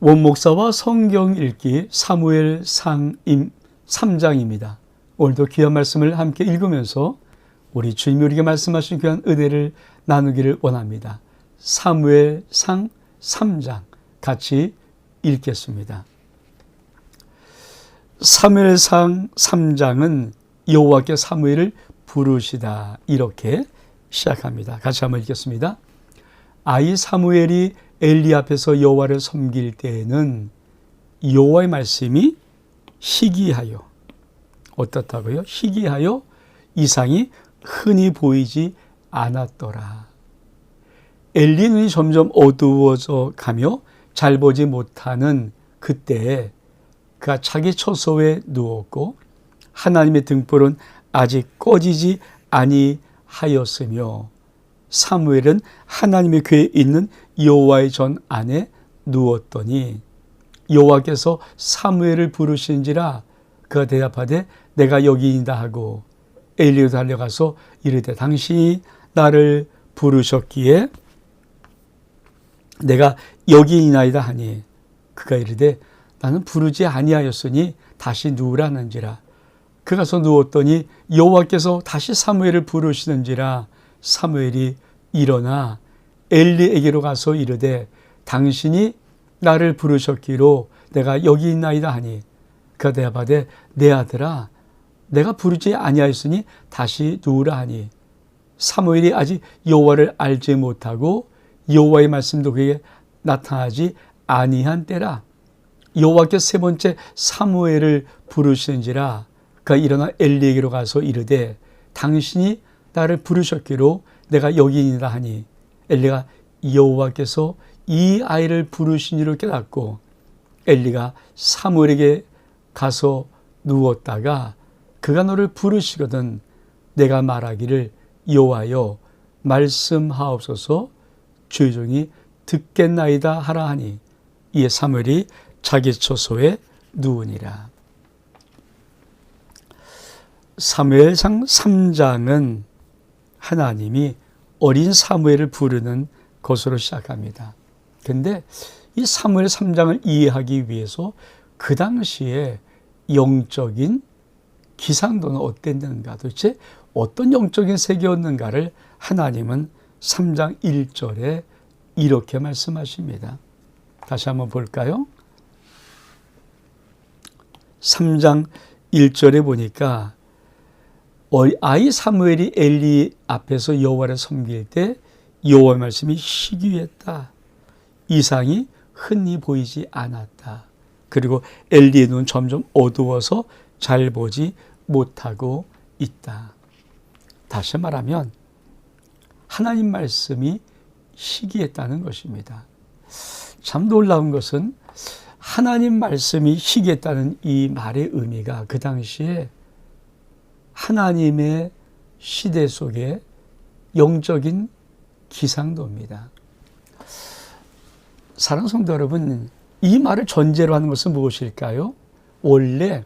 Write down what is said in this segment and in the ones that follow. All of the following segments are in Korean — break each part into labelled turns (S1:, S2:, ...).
S1: 원목사와 성경 읽기 사무엘상 3장입니다. 오늘도 귀한 말씀을 함께 읽으면서 우리 주님이 우리에게 말씀하신 귀한 은혜를 나누기를 원합니다. 사무엘상 3장 같이 읽겠습니다. 사무엘상 3장은 여호와께 사무엘을 부르시다 이렇게 시작합니다. 같이 한번 읽겠습니다. 아이 사무엘이 엘리 앞에서 여호와를 섬길 때에는 여호와의 말씀이 희귀하여 어떻다고요? 희귀하여 이상이 흔히 보이지 않았더라. 엘리 눈이 점점 어두워져 가며 잘 보지 못하는 그때에 그가 자기 처소에 누웠고 하나님의 등불은 아직 꺼지지 아니하였으며 사무엘은 하나님의 궤에 있는 여호와의 전 안에 누웠더니 여호와께서 사무엘을 부르신지라 그가 대답하되 내가 여기이다 하고 엘리가 달려가서 이르되 당신이 나를 부르셨기에 내가 여기이나이다 하니 그가 이르되 나는 부르지 아니하였으니 다시 누우라는지라. 그가 가서 누웠더니 여호와께서 다시 사무엘을 부르시는지라. 사무엘이 일어나 엘리에게로 가서 이르되 당신이 나를 부르셨기로 내가 여기 있나이다 하니 그가 대답하되 내 아들아 내가 부르지 아니하였으니 다시 누우라 하니 사무엘이 아직 여호와를 알지 못하고 여호와의 말씀도 그에게 나타나지 아니한 때라. 여호와께서 세 번째 사무엘을 부르시는지라. 그가 일어나 엘리에게로 가서 이르되 당신이 나를 부르셨기로 내가 여기이다 하니 엘리가 여호와께서 이 아이를 부르시니로 깨닫고 엘리가 사무엘에게 가서 누웠다가 그가 너를 부르시거든 내가 말하기를 여호와여 말씀하옵소서 주의 종이 듣겠나이다 하라 하니 이에 사무엘이 자기 처소에 누우니라. 사무엘상 3장은 하나님이 어린 사무엘을 부르는 것으로 시작합니다. 그런데 이 사무엘 3장을 이해하기 위해서 그 당시에 영적인 기상도는 어땠는가, 도대체 어떤 영적인 세계였는가를 하나님은 3장 1절에 이렇게 말씀하십니다. 다시 한번 볼까요? 3장 1절에 보니까 아이 사무엘이 엘리 앞에서 여호와를 섬길 때 여호와의 말씀이 희귀했다. 이상이 흔히 보이지 않았다. 그리고 엘리의 눈은 점점 어두워서 잘 보지 못하고 있다. 다시 말하면 하나님 말씀이 희귀했다는 것입니다. 참 놀라운 것은 하나님 말씀이 희귀했다는 이 말의 의미가 그 당시에 하나님의 시대 속에 영적인 기상도입니다. 사랑하는 성도 여러분, 이 말을 전제로 하는 것은 무엇일까요? 원래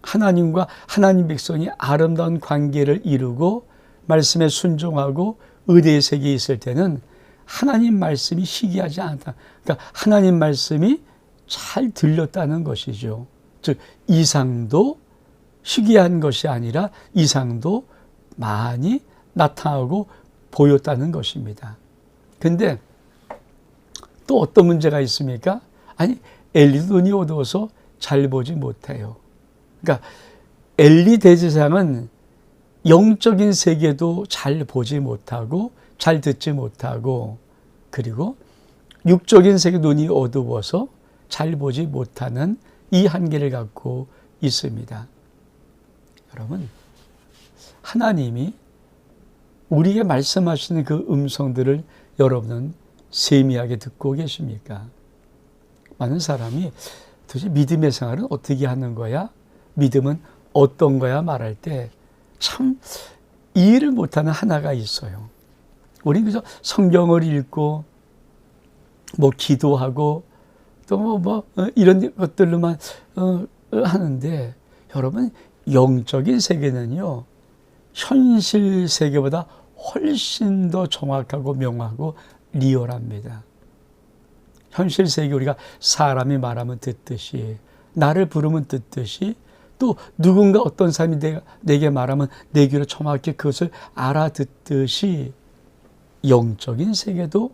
S1: 하나님과 하나님 백성이 아름다운 관계를 이루고 말씀에 순종하고 의대의 세계에 있을 때는 하나님 말씀이 희귀하지 않다. 그러니까 하나님 말씀이 잘 들렸다는 것이죠. 즉 이상도 희귀한 것이 아니라 이상도 많이 나타나고 보였다는 것입니다. 그런데 또 어떤 문제가 있습니까? 아니 엘리도 눈이 어두워서 잘 보지 못해요. 그러니까 엘리 대제사장은 영적인 세계도 잘 보지 못하고 잘 듣지 못하고 그리고 육적인 세계 눈이 어두워서 잘 보지 못하는 이 한계를 갖고 있습니다. 여러분, 하나님이 우리에게 말씀하시는 그 음성들을 여러분은 세미하게 듣고 계십니까? 많은 사람이 도대체 믿음의 생활은 어떻게 하는 거야? 믿음은 어떤 거야? 말할 때 참 이해를 못하는 하나가 있어요. 우리 그저 성경을 읽고 기도하고 또 이런 것들로만 하는데 여러분 영적인 세계는요 현실 세계보다 훨씬 더 정확하고 명확하고 리얼합니다. 현실 세계 우리가 사람이 말하면 듣듯이, 나를 부르면 듣듯이, 또 누군가 어떤 사람이 내게 말하면 내 귀로 정확히 그것을 알아듣듯이 영적인 세계도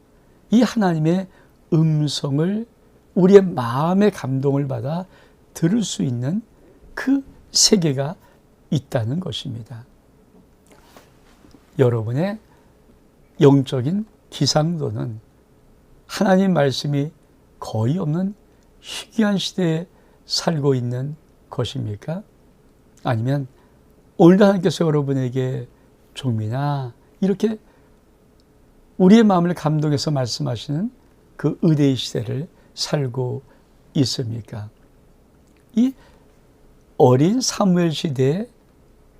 S1: 이 하나님의 음성을 우리의 마음의 감동을 받아 들을 수 있는 그 세계가 있다는 것입니다. 여러분의 영적인 기상도는 하나님 말씀이 거의 없는 희귀한 시대에 살고 있는 것입니까? 아니면 오늘도 하나님께서 여러분에게 종민아 이렇게 우리의 마음을 감동해서 말씀하시는 그 의대의 시대를 살고 있습니까? 이 어린 사무엘 시대에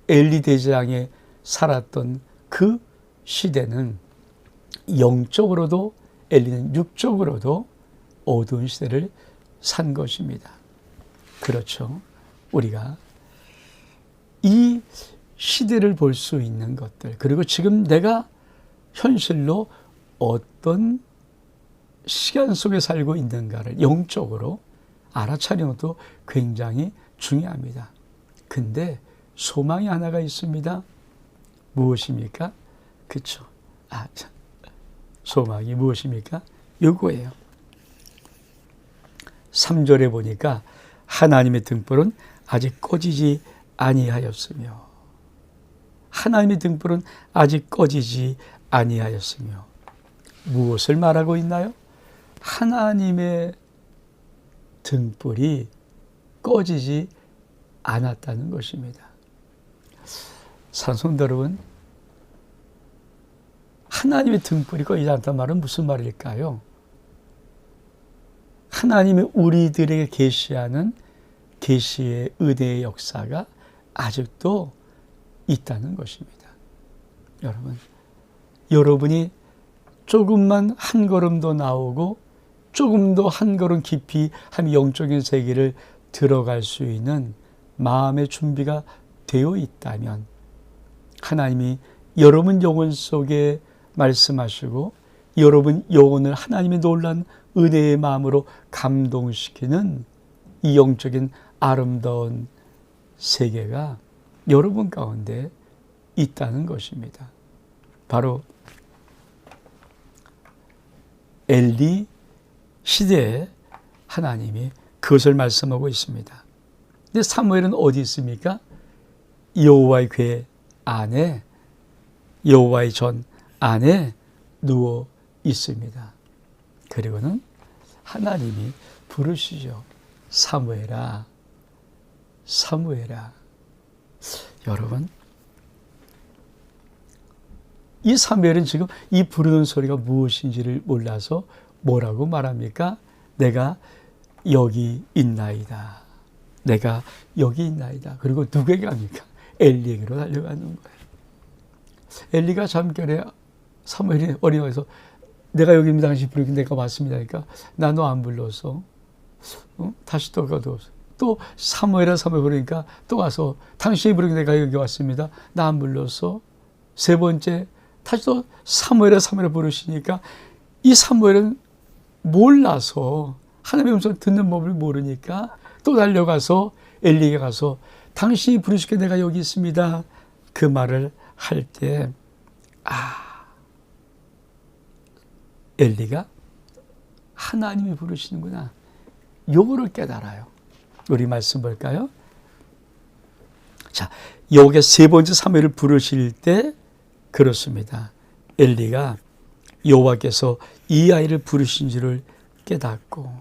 S1: 엘리 대장에 살았던 그 시대는 영적으로도 엘리는 육적으로도 어두운 시대를 산 것입니다. 그렇죠. 우리가 이 시대를 볼 수 있는 것들, 그리고 지금 내가 현실로 어떤 시간 속에 살고 있는가를 영적으로 알아차리는 것도 굉장히 중요합니다. 근데 소망이 하나가 있습니다. 무엇입니까? 그렇죠. 소망이 무엇입니까? 요거예요. 3절에 보니까 하나님의 등불은 아직 꺼지지 아니하였으며, 하나님의 등불은 아직 꺼지지 아니하였으며, 무엇을 말하고 있나요? 하나님의 등불이 꺼지지 않았다는 것입니다. 산성도 여러분, 하나님의 등불이 꺼지지 않다는 말은 무슨 말일까요? 하나님이 우리들에게 계시하는 계시의 은혜의 역사가 아직도 있다는 것입니다. 여러분이 조금만 한 걸음 더 나오고 조금 더 한 걸음 깊이 한 영적인 세계를 들어갈 수 있는 마음의 준비가 되어 있다면 하나님이 여러분 영혼 속에 말씀하시고 여러분 영혼을 하나님의 놀란 은혜의 마음으로 감동시키는 이 영적인 아름다운 세계가 여러분 가운데 있다는 것입니다. 바로 엘리 시대에 하나님이 그것을 말씀하고 있습니다. 근데 사무엘은 어디 있습니까? 여호와의 궤 안에, 여호와의 전 안에 누워 있습니다. 그리고는 하나님이 부르시죠. 사무엘아, 사무엘아. 여러분, 이 사무엘은 지금 이 부르는 소리가 무엇인지를 몰라서 뭐라고 말합니까? 내가 여기 있나이다. 내가 여기 있나이다. 그리고 누구에게 합니까? 엘리에게로 달려가는 거예요. 엘리가 잠결에 사무엘이 어려워서 내가 여기입니다. 당신 부르기 내가 왔습니다. 그러니까 나 너 안 불러서 다시 또 가둬서 또 사무엘아 사무엘 부르니까 또 가서 당신이 부르기 내가 여기 왔습니다. 나 안 불러서 세 번째 다시 또 사무엘아 사무엘아 부르시니까 이 사무엘은 몰라서 하나님의 음성 듣는 법을 모르니까 또 달려가서 엘리에게 가서 당신이 부르시게 내가 여기 있습니다. 그 말을 할 때 엘리가 하나님이 부르시는구나. 요거를 깨달아요. 우리 말씀 볼까요? 자, 여기에 세 번째 사무엘을 부르실 때 그렇습니다. 엘리가 여호와께서 이 아이를 부르신 줄을 깨닫고,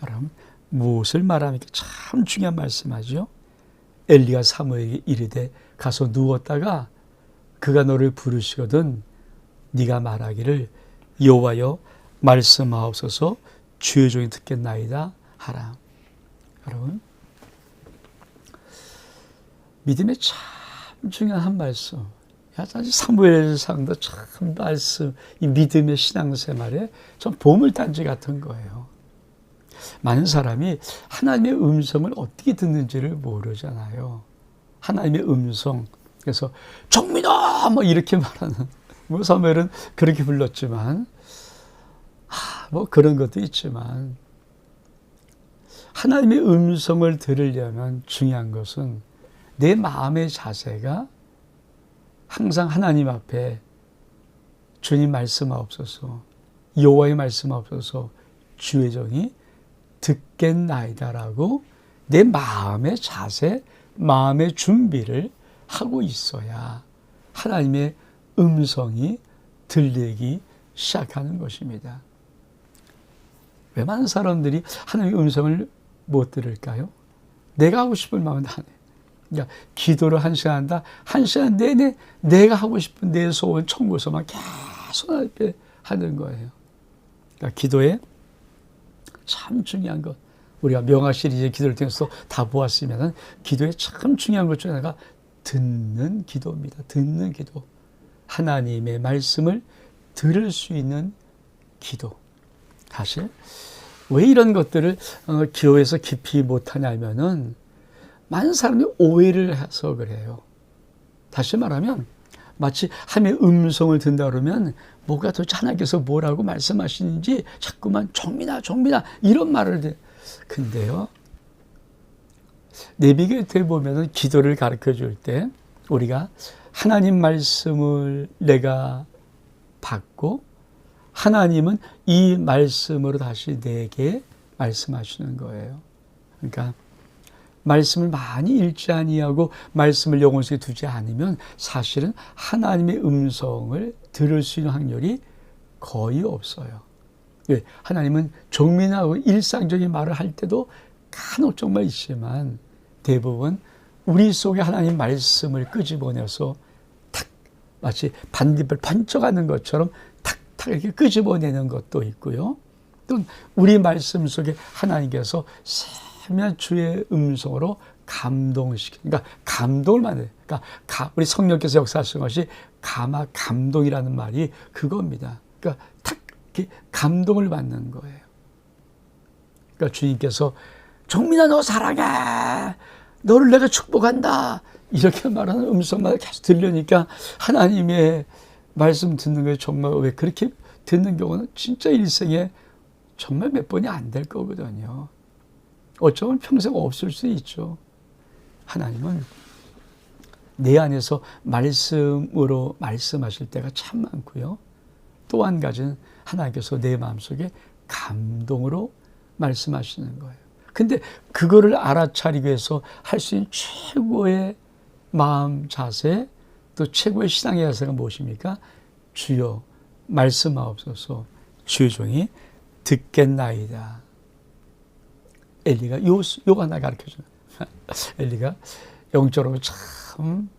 S1: 여러분 무엇을 말합니까? 참 중요한 말씀하죠. 엘리가 사무엘에게 이르되 가서 누웠다가 그가 너를 부르시거든 네가 말하기를 여호와여 말씀하옵소서 주의 종이 듣겠나이다 하라. 여러분, 믿음의 참 중요한 한 말씀. 사무엘상도 참 말씀, 이 믿음의 신앙생활에 좀 보물단지 같은 거예요. 많은 사람이 하나님의 음성을 어떻게 듣는지를 모르잖아요. 하나님의 음성. 그래서 정민아! 뭐 이렇게 말하는. 사무엘은 그렇게 불렀지만 뭐 그런 것도 있지만 하나님의 음성을 들으려면 중요한 것은 내 마음의 자세가 항상 하나님 앞에 주님 말씀하옵소서, 여호와의 말씀하옵소서, 주의 종이 듣겠나이다라고 내 마음의 자세, 마음의 준비를 하고 있어야 하나님의 음성이 들리기 시작하는 것입니다. 왜 많은 사람들이 하나님의 음성을 못 들을까요? 내가 하고 싶은 마음은 안 해. 그러니까 기도를 1시간 한다. 1시간 내내 내가 하고 싶은 내 소원 청구서만 계속 하나님께 하는 거예요. 그러니까 기도에 참 중요한 것, 우리가 명화 시리즈 기도를 통해서 다 보았으면 기도에 참 중요한 것 중에 하나가 듣는 기도입니다. 듣는 기도. 하나님의 말씀을 들을 수 있는 기도. 사실 왜 이런 것들을 기도에서 깊이 못하냐면은 많은 사람이 오해를 해서 그래요. 다시 말하면 마치 하나님의 음성을 듣는다 그러면 뭐가 도대체 하나님께서 뭐라고 말씀하시는지 자꾸만 종민아 이런 말을 해. 근데요, 내비게이터에 보면은 기도를 가르쳐 줄 때 우리가 하나님 말씀을 내가 받고 하나님은 이 말씀으로 다시 내게 말씀하시는 거예요. 그러니까 말씀을 많이 읽지 아니하고 말씀을 영혼 속에 두지 않으면 사실은 하나님의 음성을 들을 수 있는 확률이 거의 없어요. 왜? 하나님은 종민하고 일상적인 말을 할 때도 간혹 정말 있지만 대부분 우리 속에 하나님 말씀을 끄집어내서 탁 마치 반딧불 번쩍하는 것처럼 탁탁 이렇게 끄집어내는 것도 있고요. 또 우리 말씀 속에 하나님께서 세미한 주의 음성으로 감동시키는, 그러니까 감동을 만들어요. 그러니까 우리 성령께서 역사하신 것이 감동이라는 말이 그겁니다. 그러니까 탁 이렇게 감동을 받는 거예요. 그러니까 주님께서 종민아 너 사랑해, 너를 내가 축복한다 이렇게 말하는 음성만 계속 들려니까 하나님의 말씀 듣는 게 정말 왜 그렇게 듣는 경우는 진짜 일생에 정말 몇 번이 안 될 거거든요. 어쩌면 평생 없을 수 있죠. 하나님은 내 안에서 말씀으로 말씀하실 때가 참 많고요. 또 한 가지는 하나님께서 내 마음속에 감동으로 말씀하시는 거예요. 근데 그거를 알아차리기 위해서 할 수 있는 최고의 마음 자세, 또 최고의 신앙의 자세가 무엇입니까? 주여 말씀하옵소서, 주의 종이 듣겠나이다. 엘리가 요 하나 가르쳐줘요. 엘리가 영적으로 참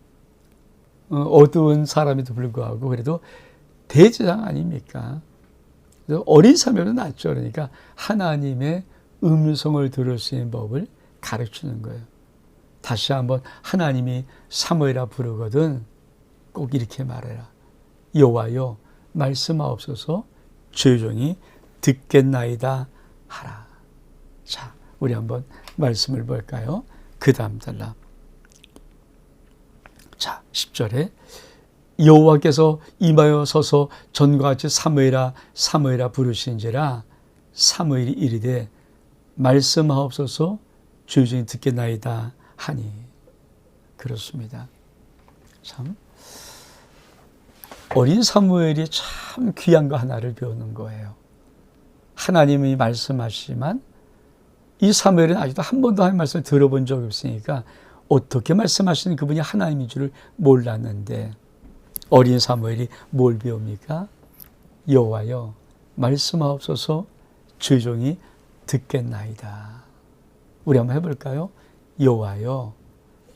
S1: 어두운 사람에도 불구하고 그래도 대제사장 아닙니까? 어린 사람보다 낫죠. 그러니까 하나님의 음성을 들을 수 있는 법을 가르치는 거예요. 다시 한번 하나님이 사무엘아 부르거든 꼭 이렇게 말해라. 여호와여 말씀하옵소서, 주의 종이 듣겠나이다 하라. 자, 우리 한번 말씀을 볼까요? 그 다음 달라. 자, 10절에 여호와께서 임하여 서서 전과 같이 사무엘아 부르신지라 사무엘이 이르되 말씀하옵소서, 주의 종이 듣겠나이다 하니. 그렇습니다. 참 어린 사무엘이 참 귀한 거 하나를 배우는 거예요. 하나님이 말씀하시지만 이 사무엘은 아직도 한 번도 하나님 말씀을 들어본 적이 없으니까 어떻게 말씀하시는 그분이 하나님인 줄을 몰랐는데 어린 사무엘이 뭘 배웁니까? 여호와여 말씀하옵소서, 주의 종이 듣겠나이다. 우리 한번 해볼까요? 여호와여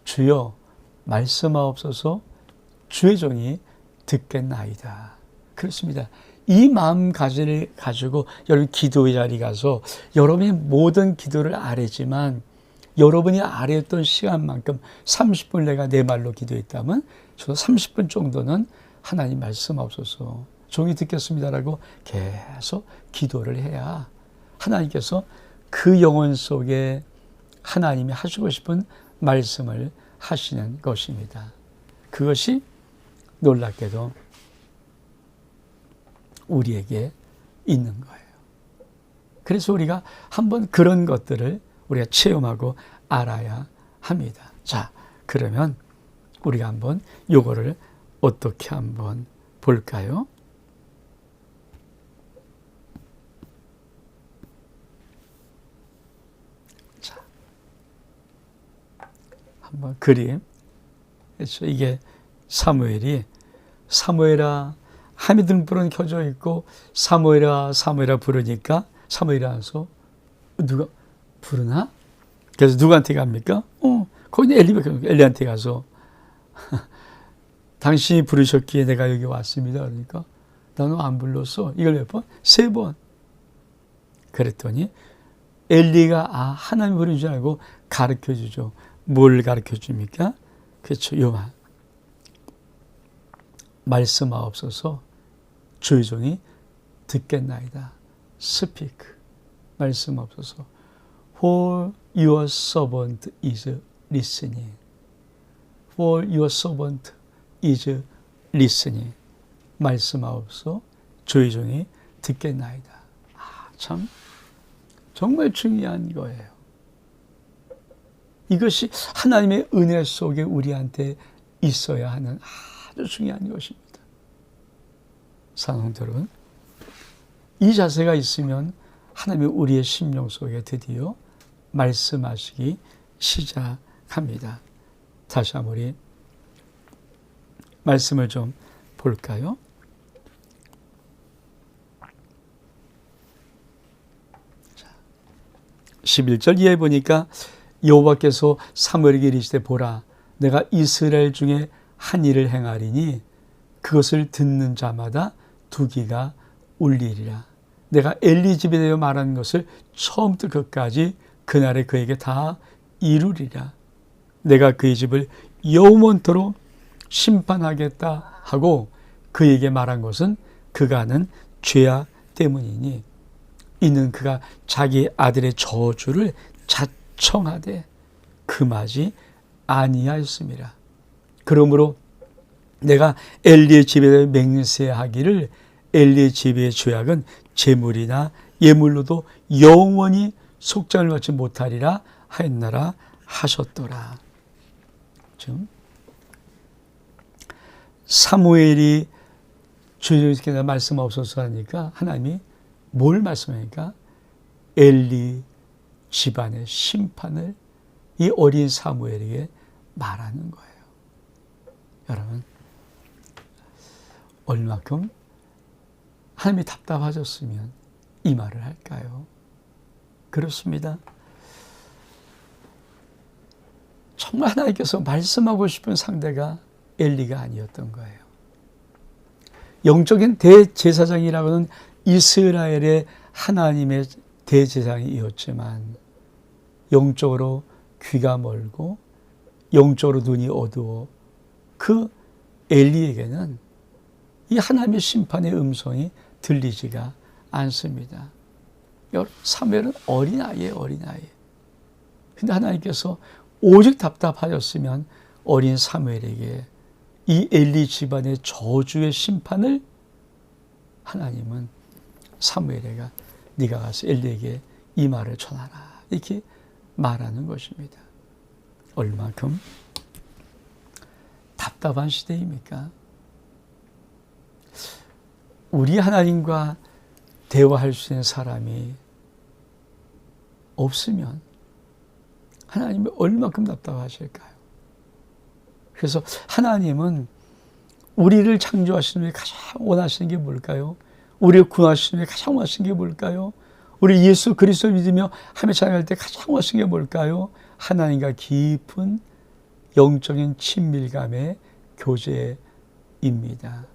S1: 주여 말씀하옵소서, 주의 종이 듣겠나이다. 그렇습니다. 이 마음가짐을 가지고 여러분 기도의 자리에 가서 여러분의 모든 기도를 아뢰지만 여러분이 아뢰었던 시간만큼 30분 내가 내 말로 기도했다면 저 30분 정도는 하나님 말씀하옵소서, 종이 듣겠습니다라고 계속 기도를 해야 하나님께서 그 영혼 속에 하나님이 하시고 싶은 말씀을 하시는 것입니다. 그것이 놀랍게도 우리에게 있는 거예요. 그래서 우리가 한번 그런 것들을 우리가 체험하고 알아야 합니다. 자, 그러면 우리가 한번 요거를 어떻게 한번 볼까요? 자, 한번 그림. 그렇죠. 이게 사무엘아 하미 등불은 켜져 있고 사무엘아 부르니까 사무엘아 와서 누가 부르나? 그래서 누구한테 갑니까? 거기 엘리한테 가서 당신이 부르셨기에 내가 여기 왔습니다. 그러니까 나는 안 불렀어. 이걸 몇 번? 3번. 그랬더니 엘리가 하나님 부르는 줄 알고 가르쳐 주죠. 뭘 가르쳐 줍니까? 그렇죠. 요만. 말씀하옵소서 주의 종이 듣겠나이다. Speak. 말씀하옵소서. For your servant is listening. For your servant is listening. 말씀하옵소서 주의 종이 듣겠나이다. 참 정말 중요한 거예요. 이것이 하나님의 은혜 속에 우리한테 있어야 하는 아주 중요한 것입니다. 사랑하는 여러분, 이 자세가 있으면 하나님이 우리의 심령 속에 드디어 말씀하시기 시작합니다. 다시 한번 우리 말씀을 좀 볼까요? 자, 11절 이하에 보니까 여호와께서 사무엘에게 이르시되 보라 내가 이스라엘 중에 한 일을 행하리니 그것을 듣는 자마다 두기가 울리리라. 내가 엘리 집에 대해 말하는 것을 처음부터 끝까지 그날에 그에게 다 이루리라. 내가 그의 집을 영원토록 심판하겠다 하고 그에게 말한 것은 그가 하는 죄악 때문이니 이는 그가 자기 아들의 저주를 자청하되 금하지 아니하였음이라. 그러므로 내가 엘리의 집에 대해 맹세하기를 엘리의 집의 죄악은 제물이나 예물로도 영원히 속장을 받지 못하리라 하였나라 하셨더라. 지금 사무엘이 주님께서 말씀하옵소서 하니까 하나님이 뭘 말씀하니까 엘리 집안의 심판을 이 어린 사무엘에게 말하는 거예요. 여러분, 얼마큼 하나님이 답답하셨으면 이 말을 할까요? 그렇습니다. 정말 하나님께서 말씀하고 싶은 상대가 엘리가 아니었던 거예요. 영적인 대제사장이라고는 이스라엘의 하나님의 대제사장이었지만 영적으로 귀가 멀고 영적으로 눈이 어두워 그 엘리에게는 이 하나님의 심판의 음성이 들리지가 않습니다. 사무엘은 어린아이예요, 어린아이. 근데 하나님께서 오직 답답하였으면 어린 사무엘에게 이 엘리 집안의 저주의 심판을 하나님은 사무엘에게 네가 가서 엘리에게 이 말을 전하라 이렇게 말하는 것입니다. 얼마큼 답답한 시대입니까? 우리 하나님과 대화할 수 있는 사람이 없으면 하나님이 얼마큼 답답하실까요? 그래서 하나님은 우리를 창조하시는 게 가장 원하시는 게 뭘까요? 우리를 구하시는 게 가장 원하시는 게 뭘까요? 우리 예수 그리스도를 믿으며 하나님을 찬양할 때 가장 원하시는 게 뭘까요? 하나님과 깊은 영적인 친밀감의 교제입니다.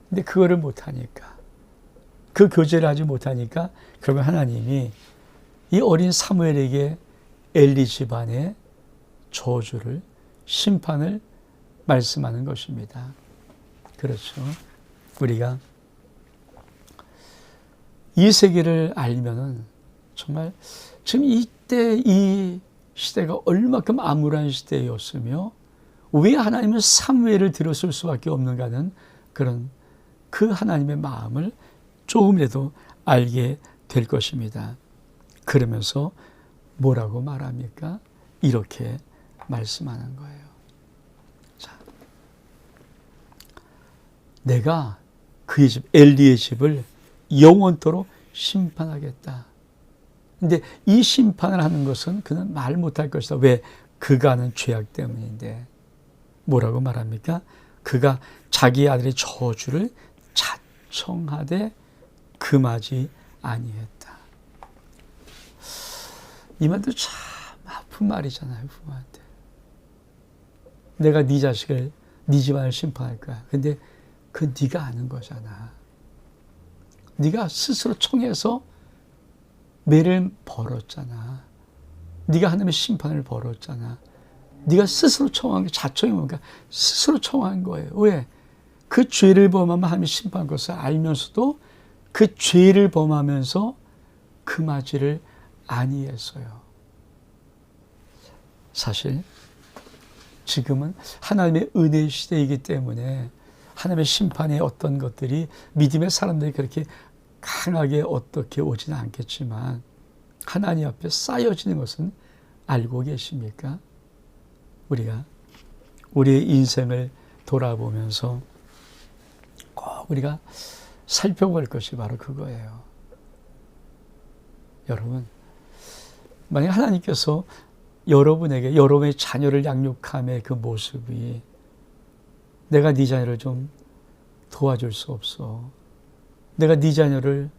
S1: 근데 그거를 못하니까, 그 교제를 하지 못하니까 그러면 하나님이 이 어린 사무엘에게 엘리 집안의 저주를, 심판을 말씀하는 것입니다. 그렇죠. 우리가 이 세계를 알면은 정말 지금 이때 이 시대가 얼마큼 암울한 시대였으며 왜 하나님은 사무엘을 들었을 수밖에 없는가는 그런 그 하나님의 마음을 조금이라도 알게 될 것입니다. 그러면서 뭐라고 말합니까? 이렇게 말씀하는 거예요. 자, 내가 그의 집, 엘리의 집을 영원토록 심판하겠다. 근데 이 심판을 하는 것은 그는 말 못할 것이다. 왜? 그가 하는 죄악 때문인데. 뭐라고 말합니까? 그가 자기 아들의 저주를 자청하되 금하지 아니했다. 이 말도 참 아픈 말이잖아요. 부모한테. 내가 네 자식을, 네 집안을 심판할 거야. 근데 그 네가 아는 거잖아. 네가 스스로 청해서 매를 벌었잖아. 네가 하나님의 심판을 벌었잖아. 네가 스스로 청한 게 자청이 뭔가 스스로 청한 거예요. 왜? 그 죄를 범하면 하나님이 심판할 것을 알면서도 그 죄를 범하면서 금하지를 아니했어요. 사실 지금은 하나님의 은혜의 시대이기 때문에 하나님의 심판의 어떤 것들이 믿음의 사람들이 그렇게 강하게 어떻게 오지는 않겠지만 하나님 앞에 쌓여지는 것은 알고 계십니까? 우리가 우리의 인생을 돌아보면서 꼭 우리가 살펴볼 것이 바로 그거예요. 여러분, 만약 하나님께서 여러분에게 여러분의 자녀를 양육함의 그 모습이 내가 네 자녀를 좀 도와줄 수 없어. 내가 네 자녀를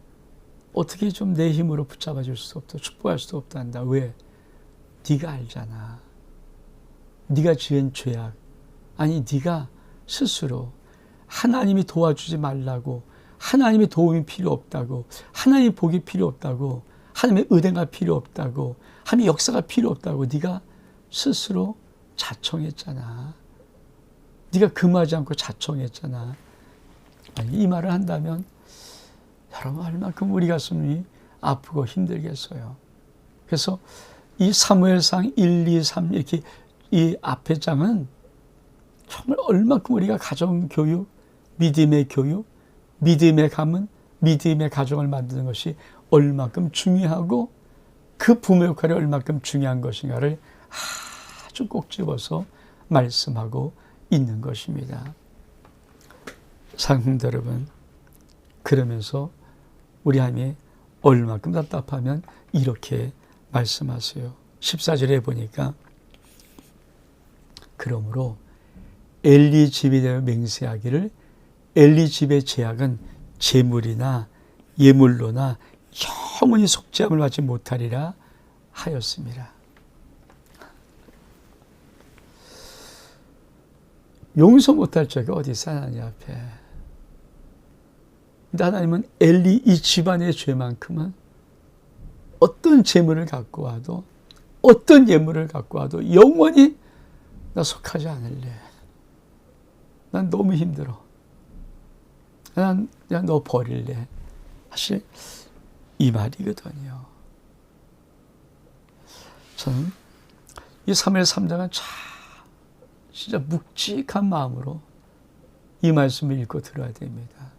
S1: 어떻게 좀 내 힘으로 붙잡아 줄 수 없다. 축복할 수 없단다. 왜? 네가 알잖아. 네가 지은 죄악. 아니 네가 스스로 하나님이 도와주지 말라고, 하나님의 도움이 필요 없다고, 하나님의 복이 필요 없다고, 하나님의 은혜가 필요 없다고, 하나님의 역사가 필요 없다고 네가 스스로 자청했잖아. 네가 금하지 않고 자청했잖아. 아니, 이 말을 한다면 여러분 얼만큼 우리 가슴이 아프고 힘들겠어요. 그래서 이 사무엘상 1, 2, 3 이렇게 이 앞에 장은 정말 얼만큼 우리가 가정교육, 믿음의 교육, 믿음의 가문, 믿음의 가정을 만드는 것이 얼만큼 중요하고 그 부모 역할이 얼만큼 중요한 것인가를 아주 꼭 집어서 말씀하고 있는 것입니다. 사랑하는 여러분, 그러면서 우리 하나님이 얼만큼 답답하면 이렇게 말씀하세요. 14절에 보니까 그러므로 엘리 집에 대하여 맹세하기를 엘리 집의 죄악은 제물이나 예물로나 영원히 속죄함을 받지 못하리라 하였습니다. 용서 못할 죄가 어디 있어 하나님 앞에. 근데 하나님은 엘리 이 집안의 죄만큼은 어떤 재물을 갖고 와도 어떤 예물을 갖고 와도 영원히 나 속하지 않을래. 난 너무 힘들어. 난 그냥 너 버릴래. 사실 이 말이거든요. 저는 이 사무엘 3장은 참 진짜 묵직한 마음으로 이 말씀을 읽고 들어야 됩니다.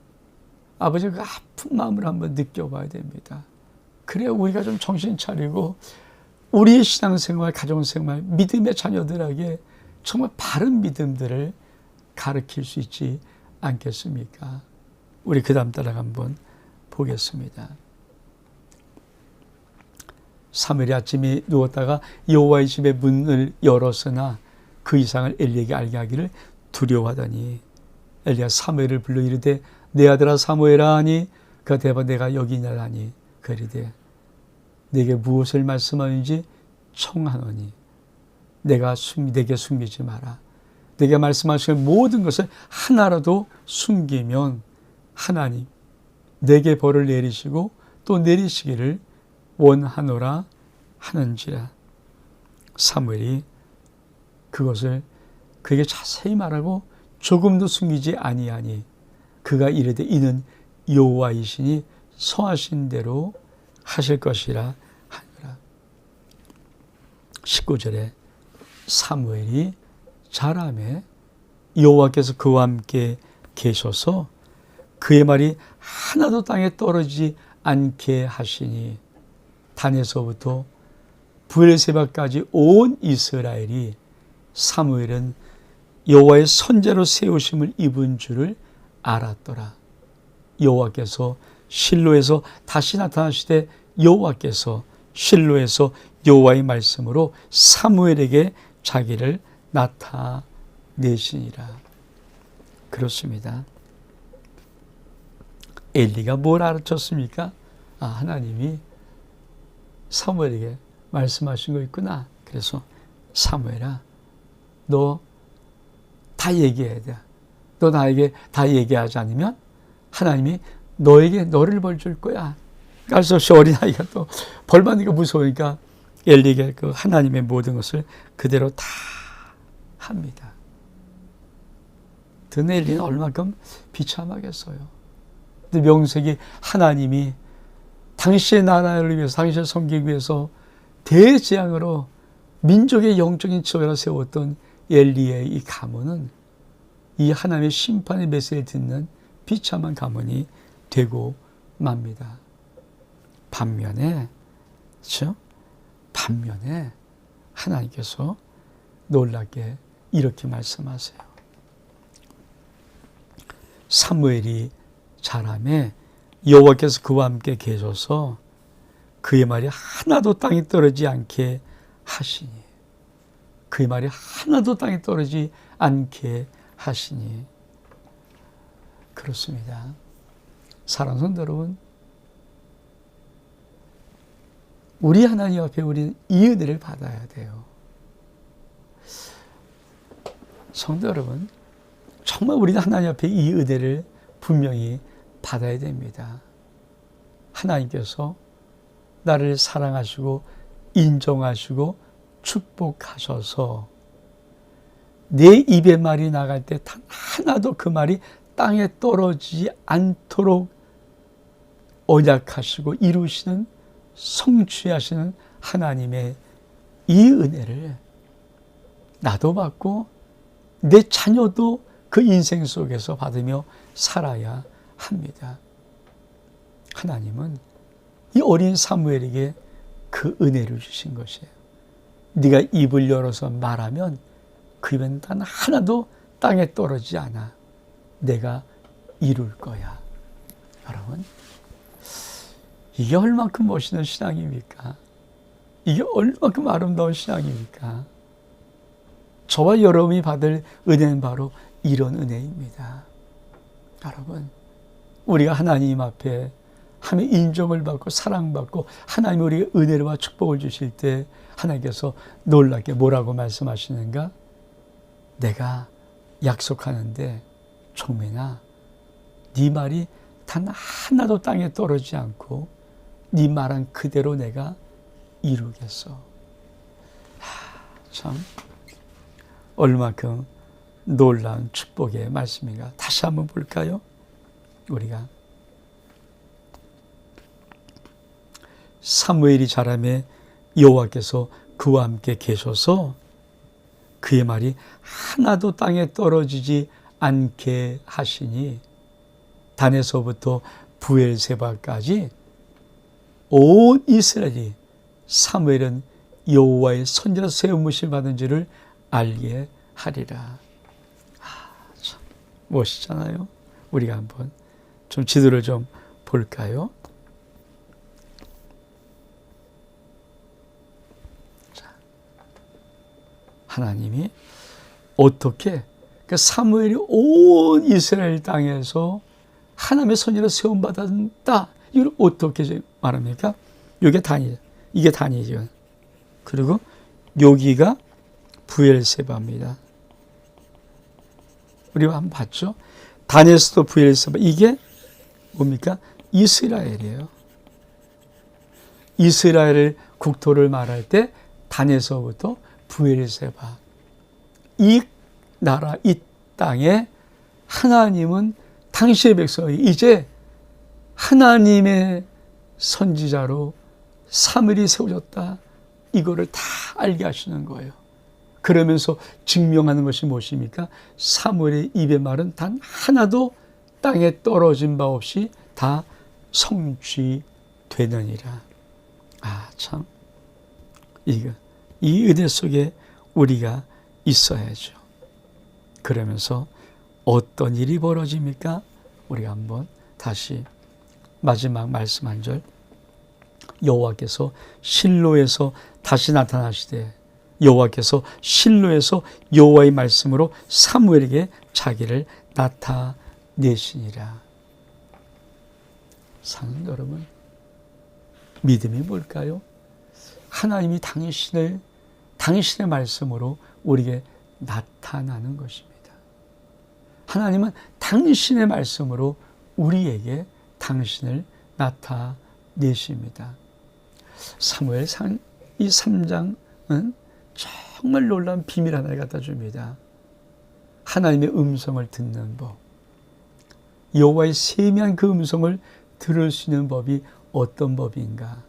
S1: 아버지가 그 아픈 마음을 한번 느껴봐야 됩니다. 그래야 우리가 좀 정신 차리고 우리의 신앙생활, 가정생활, 믿음의 자녀들에게 정말 바른 믿음들을 가르칠 수 있지 않겠습니까? 우리 그 다음 따라 한번 보겠습니다. 사무엘이 아침에 누웠다가 여호와의 집의 문을 열었으나 그 이상을 엘리에게 알게 하기를 두려워하더니 엘리가 사무엘을 불러 이르되 내 아들아 사무엘아 하니 그가 대답하되 내가 여기 있나이다 하니 그리되 내게 무엇을 말씀하는지 청하노니 내게 숨기지 마라. 내게 말씀하시는 모든 것을 하나라도 숨기면 하나님 내게 벌을 내리시고 또 내리시기를 원하노라 하는지라. 사무엘이 그것을 그에게 자세히 말하고 조금도 숨기지 아니하니 그가 이르되 이는 여호와이시니 성하신 대로 하실 것이라 하니라. 19절에 사무엘이 자라매 여호와께서 그와 함께 계셔서 그의 말이 하나도 땅에 떨어지지 않게 하시니 단에서부터 브엘세바까지 온 이스라엘이 사무엘은 여호와의 선지자로 세우심을 입은 줄을 알았더라. 여호와께서 실로에서 다시 나타나시되 여호와께서 실로에서 여호와의 말씀으로 사무엘에게 자기를 나타내시니라. 그렇습니다. 엘리가 뭘 알아챘습니까? 하나님이 사무엘에게 말씀하신 거 있구나. 그래서 사무엘아, 너 다 얘기해야 돼. 너 나에게 다 얘기하지 않으면 하나님이 너에게 너를 벌 줄 거야. 알 수 없이 어린아이가 또 벌받는 거 무서우니까 엘리에게 그 하나님의 모든 것을 그대로 다 합니다. 듣는 엘리는 얼마큼 비참하겠어요. 근데 명색이 하나님이 당시의 나라를 위해서, 당시의 섬기기 위해서 대재앙으로 민족의 영적인 지도자로 세웠던 엘리의 이 가문은 이 하나님의 심판의 메시지를 듣는 비참한 가문이 되고 맙니다. 반면에, 그렇죠? 반면에 하나님께서 놀랍게 이렇게 말씀하세요. 사무엘이 자라매 여호와께서 그와 함께 계셔서 그의 말이 하나도 땅에 떨어지지 않게 하시니, 그의 말이 하나도 땅에 떨어지지 않게 하시니. 그렇습니다. 사랑하는 성도 여러분, 우리 하나님 앞에 우리는 이 은혜를 받아야 돼요. 성도 여러분, 정말 우리는 하나님 앞에 이 은혜를 분명히 받아야 됩니다. 하나님께서 나를 사랑하시고 인정하시고 축복하셔서 내 입의 말이 나갈 때 단 하나도 그 말이 땅에 떨어지지 않도록 언약하시고 이루시는, 성취하시는 하나님의 이 은혜를 나도 받고 내 자녀도 그 인생 속에서 받으며 살아야 합니다. 하나님은 이 어린 사무엘에게 그 은혜를 주신 것이에요. 네가 입을 열어서 말하면 그 입엔 단 하나도 땅에 떨어지지 않아. 내가 이룰 거야. 여러분, 이게 얼마큼 멋있는 신앙입니까? 이게 얼마큼 아름다운 신앙입니까? 저와 여러분이 받을 은혜는 바로 이런 은혜입니다. 여러분, 우리가 하나님 앞에 하나님 인정을 받고 사랑받고 하나님이 우리에게 은혜와 축복을 주실 때 하나님께서 놀랍게 뭐라고 말씀하시는가? 내가 약속하는데 종민아, 네 말이 단 하나도 땅에 떨어지지 않고 네 말한 그대로 내가 이루겠어. 참 얼마큼 놀라운 축복의 말씀인가. 다시 한번 볼까요? 우리가 사무엘이 자라매 여호와께서 그와 함께 계셔서 그의 말이 하나도 땅에 떨어지지 않게 하시니 단에서부터 브엘세바까지 온 이스라엘이 사무엘은 여호와의 선지자로 세우심을 받은 줄을 알게 하리라. 참 멋있잖아요. 우리가 한번 좀 지도를 좀 볼까요? 자, 하나님이 어떻게 사무엘이 온 이스라엘 땅에서 하나님의 선지자로 세움 받았다. 이걸 어떻게 말합니까? 이게 단이죠. 이게 단이죠. 그리고 여기가 브엘세바입니다. 우리가 한번 봤죠? 단에서도 브엘세바. 이게 뭡니까? 이스라엘이에요. 이스라엘 국토를 말할 때 단에서부터 브엘세바. 이 나라, 이 땅에 하나님은 당시의 백성이 이제 하나님의 선지자로 사무엘이 세워졌다. 이거를 다 알게 하시는 거예요. 그러면서 증명하는 것이 무엇입니까? 사무엘의 입의 말은 단 하나도 땅에 떨어진 바 없이 다 성취되었다. 되느니라. 아, 참. 이 은혜 속에 우리가 있어야죠. 그러면서 어떤 일이 벌어집니까? 우리가 한번 다시 마지막 말씀 한 절. 여호와께서 실로에서 다시 나타나시되 여호와께서 실로에서 여호와의 말씀으로 사무엘에게 자기를 나타내시니라. 사는 여러분, 믿음이 뭘까요? 하나님이 당신의 말씀으로 우리에게 나타나는 것입니다. 하나님은 당신의 말씀으로 우리에게 당신을 나타내십니다. 사무엘상 이 3장은 정말 놀라운 비밀 하나를 갖다 줍니다. 하나님의 음성을 듣는 법. 여호와의 세미한 그 음성을 들을 수 있는 법이 어떤 법인가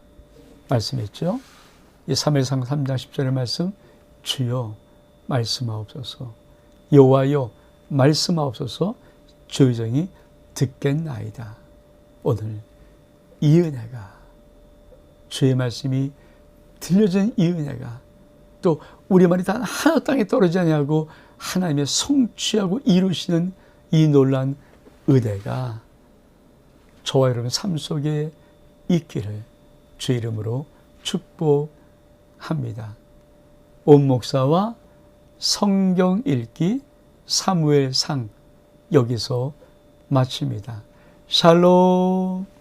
S1: 말씀했죠. 이 사무엘상 3장 10절의 말씀, 주여 말씀하옵소서, 여호와여 말씀하옵소서, 주의 종이 듣겠나이다. 오늘 이 은혜가, 주의 말씀이 들려진 이 은혜가, 또 우리 말이 단 하나 땅에 떨어지지 아니하고 하나님의 성취하고 이루시는 이 놀라운 은혜가 저와 여러분 삶 속에 있기를 주의 이름으로 축복합니다. 온 목사와 성경 읽기 사무엘상 여기서 마칩니다. 샬롬.